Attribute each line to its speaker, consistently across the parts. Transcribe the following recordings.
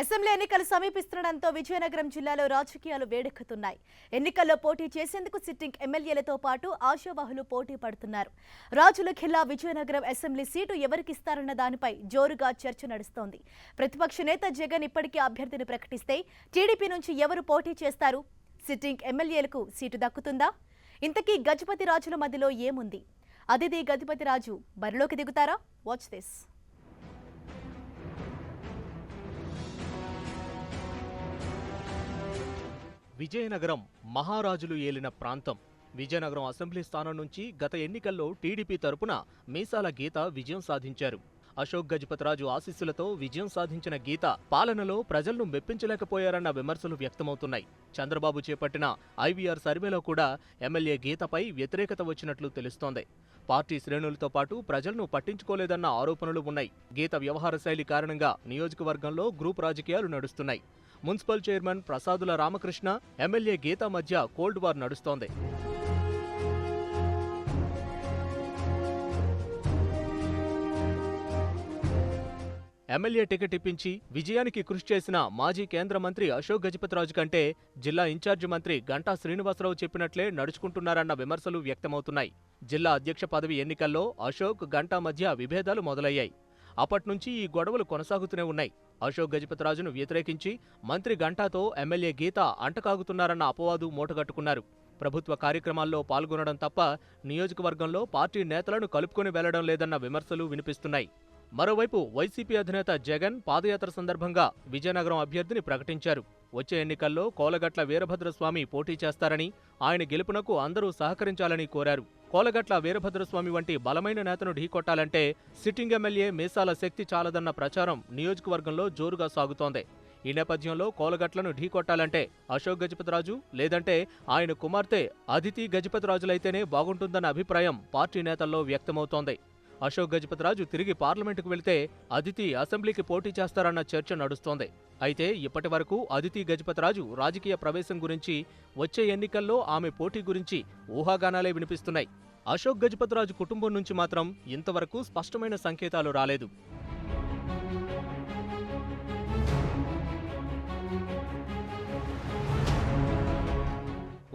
Speaker 1: Assembly ఎన్నికలు సమీపిస్తుండటంతో విజయనగరం జిల్లాలో రాజకీయాలు వేడెక్కుతున్నాయి. ఎన్నికల్లో పోటీ చేసేందుకు సిట్టింగ్ ఎమ్మెల్యేలతో పాటు ఆశావాహులు పోటీ పడుతున్నారు. రాజులఖిల్లా విజయనగరం అసెంబ్లీ సీటు ఎవరికిస్తారన్న దానిపై జోరుగా చర్చ నడుస్తోంది. ప్రతిపక్ష నేత జగన్ ఇప్పటికే అభ్యర్థిని ప్రకటిస్తే టీడీపీ నుంచి ఎవరు పోటీ చేస్తారు? సిట్టింగ్ ఎమ్మెల్యేలకు సీటు దక్కుతుందా? ఇంతకీ గజపతి రాజుల మధ్యలో ఏముంది? అదితి గజపతి రాజు బరిలోకి దిగుతారా? Watch this.
Speaker 2: విజయనగరం మహారాజులు ఏలిన ప్రాంతం. విజయనగరం అసెంబ్లీ స్థానం నుంచి గత ఎన్నికల్లో టీడీపీ తరపున మీసాల గీత విజయం సాధించారు. అశోక్ గజపతిరాజు ఆశీస్సులతో విజయం సాధించిన గీత పాలనలో ప్రజలను మెప్పించలేకపోయారన్న విమర్శలు వ్యక్తమవుతున్నాయి. చంద్రబాబు చేపట్టిన ఐవీఆర్ సర్వేలో కూడా ఎమ్మెల్యే గీతపై వ్యతిరేకత వచ్చినట్లు తెలుస్తోంది. పార్టీ శ్రేణులతో పాటు ప్రజలను పట్టించుకోలేదన్న ఆరోపణలు ఉన్నాయి. గీత వ్యవహార శైలి కారణంగా నియోజకవర్గంలో గ్రూప్ రాజకీయాలు నడుస్తున్నాయి. Municipal chairman Prasadula Ramakrishna, MLA గీత మధ్య కోల్డ్ వార్ నడుస్తోంది. ఎమ్మెల్యే టికెట్ ఇప్పించి విజయానికి కృషి చేసిన మాజీ కేంద్ర మంత్రి అశోక్ గజపతిరాజు కంటే జిల్లా ఇన్ఛార్జి మంత్రి గంటా శ్రీనివాసరావు చెప్పినట్లే నడుచుకుంటున్నారన్న విమర్శలు వ్యక్తమవుతున్నాయి. జిల్లా అధ్యక్ష పదవి ఎన్నికల్లో అశోక్, గంటా మధ్య విభేదాలు మొదలయ్యాయి. అప్పట్నుంచి ఈ గొడవలు కొనసాగుతూనే ఉన్నాయి. అశోక్ గజపతిరాజును వ్యతిరేకించి మంత్రి గంటాతో ఎమ్మెల్యే గీత అంటకాగుతున్నారన్న అపవాదు మూటగట్టుకున్నారు. ప్రభుత్వ కార్యక్రమాల్లో పాల్గొనడం తప్ప నియోజకవర్గంలో పార్టీ నేతలను కలుపుకొని వెళ్లడం లేదన్న విమర్శలు వినిపిస్తున్నాయి. మరోవైపు వైసీపీ అధినేత జగన్ పాదయాత్ర సందర్భంగా విజయనగరం అభ్యర్థిని ప్రకటించారు. వచ్చే ఎన్నికల్లో కోలగట్ల వీరభద్రస్వామి పోటీ చేస్తారని, ఆయన గెలుపునకు అందరూ సహకరించాలని కోరారు. కోలగట్ల వీరభద్రస్వామి వంటి బలమైన నేతను ఢీకొట్టాలంటే సిట్టింగ్ ఎమ్మెల్యే మీసాల శక్తి చాలదన్న ప్రచారం నియోజకవర్గంలో జోరుగా సాగుతోంది. ఈ నేపథ్యంలో కోలగట్లను ఢీకొట్టాలంటే అశోక్ గజపతిరాజు లేదంటే ఆయన కుమార్తె అదితి గజపతిరాజులైతేనే బాగుంటుందన్న అభిప్రాయం పార్టీ నేతల్లో వ్యక్తమవుతోంది. అశోక్ గజపతిరాజు తిరిగి పార్లమెంటుకు వెళితే అదితి అసెంబ్లీకి పోటీ చేస్తారన్న చర్చ నడుస్తోంది. అయితే ఇప్పటి వరకు అదితి గజపతిరాజు రాజకీయ ప్రవేశం గురించి, వచ్చే ఎన్నికల్లో ఆమె పోటీ గురించి ఊహాగానాలే వినిపిస్తున్నాయి. అశోక్ గజపతిరాజు కుటుంబం నుంచి మాత్రం ఇంతవరకు స్పష్టమైన సంకేతాలు రాలేదు.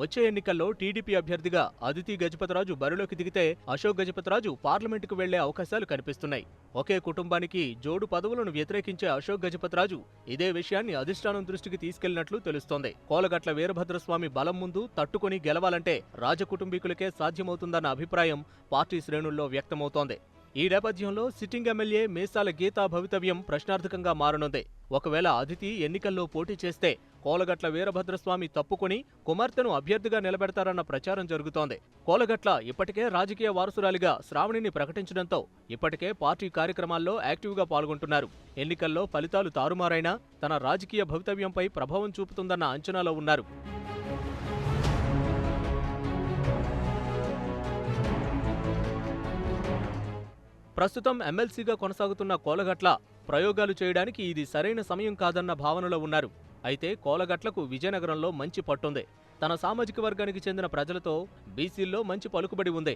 Speaker 2: వచ్చే ఎన్నికల్లో టీడీపీ అభ్యర్థిగా అదితి గజపతిరాజు బరిలోకి దిగితే అశోక్ గజపతిరాజు పార్లమెంటుకు వెళ్లే అవకాశాలు కనిపిస్తున్నాయి. ఒకే కుటుంబానికి జోడు పదవులను వ్యతిరేకించే అశోక్ గజపతిరాజు ఇదే విషయాన్ని అధిష్టానం దృష్టికి తీసుకెళ్లినట్లు తెలుస్తోంది. కోలగట్ల వీరభద్రస్వామి బలం ముందు తట్టుకొని గెలవాలంటే రాజకుటుంబీకులకే సాధ్యమవుతుందన్న అభిప్రాయం పార్టీ శ్రేణుల్లో వ్యక్తమవుతోంది. ఈ నేపథ్యంలో సిట్టింగ్ ఎమ్మెల్యే మీసాల గీతా భవితవ్యం ప్రశ్నార్థకంగా మారనుంది. ఒకవేళ అదితి ఎన్నికల్లో పోటీ చేస్తే కోలగట్ల వీరభద్రస్వామి తప్పుకొని కుమార్తెను అభ్యర్థిగా నిలబెడతారన్న ప్రచారం జరుగుతోంది. కోలగట్ల ఇప్పటికే రాజకీయ వారసురాలిగా శ్రావణిని ప్రకటించడంతో ఇప్పటికే పార్టీ కార్యక్రమాల్లో యాక్టివ్గా పాల్గొంటున్నారు. ఎన్నికల్లో ఫలితాలు తారుమారైనా తన రాజకీయ భవితవ్యంపై ప్రభావం చూపుతుందన్న అంచనాలో ఉన్నారు. ప్రస్తుతం ఎమ్మెల్సీగా కొనసాగుతున్న కోలగట్ల ప్రయోగాలు చేయడానికి ఇది సరైన సమయం కాదన్న భావనలో ఉన్నారు. అయితే కోలగట్లకు విజయనగరంలో మంచి పట్టుంది. తన సామాజిక వర్గానికి చెందిన ప్రజలతో బీసీల్లో మంచి పలుకుబడి ఉంది.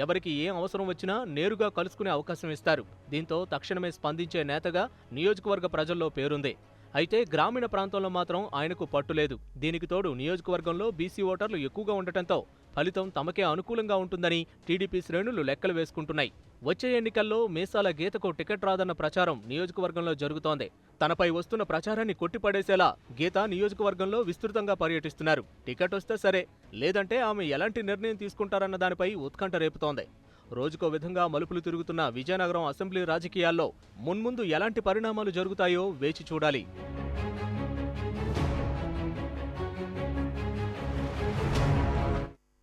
Speaker 2: ఎవరికి ఏం అవసరం వచ్చినా నేరుగా కలుసుకునే అవకాశం ఇస్తారు. దీంతో తక్షణమే స్పందించే నేతగా నియోజకవర్గ ప్రజల్లో పేరుంది. అయితే గ్రామీణ ప్రాంతంలో మాత్రం ఆయనకు పట్టులేదు. దీనికి తోడు నియోజకవర్గంలో బీసీ ఓటర్లు ఎక్కువగా ఉండటంతో ఫలితం తమకే అనుకూలంగా ఉంటుందని టీడీపీ శ్రేణులు లెక్కలు వేసుకుంటున్నాయి. వచ్చే ఎన్నికల్లో మీసాల గీతకు టికెట్ రాదన్న ప్రచారం నియోజకవర్గంలో జరుగుతోంది. తనపై వస్తున్న ప్రచారాన్ని కొట్టిపడేసేలా గీత నియోజకవర్గంలో విస్తృతంగా పర్యటిస్తున్నారు. టికెట్ వస్తే సరే, లేదంటే ఆమె ఎలాంటి నిర్ణయం తీసుకుంటారన్న దానిపై ఉత్కంఠ రేపుతోంది. రోజుకో విధంగా మలుపులు తిరుగుతున్న విజయనగరం అసెంబ్లీ రాజకీయాల్లో మున్ముందు ఎలాంటి పరిణామాలు జరుగుతాయో వేచి చూడాలి.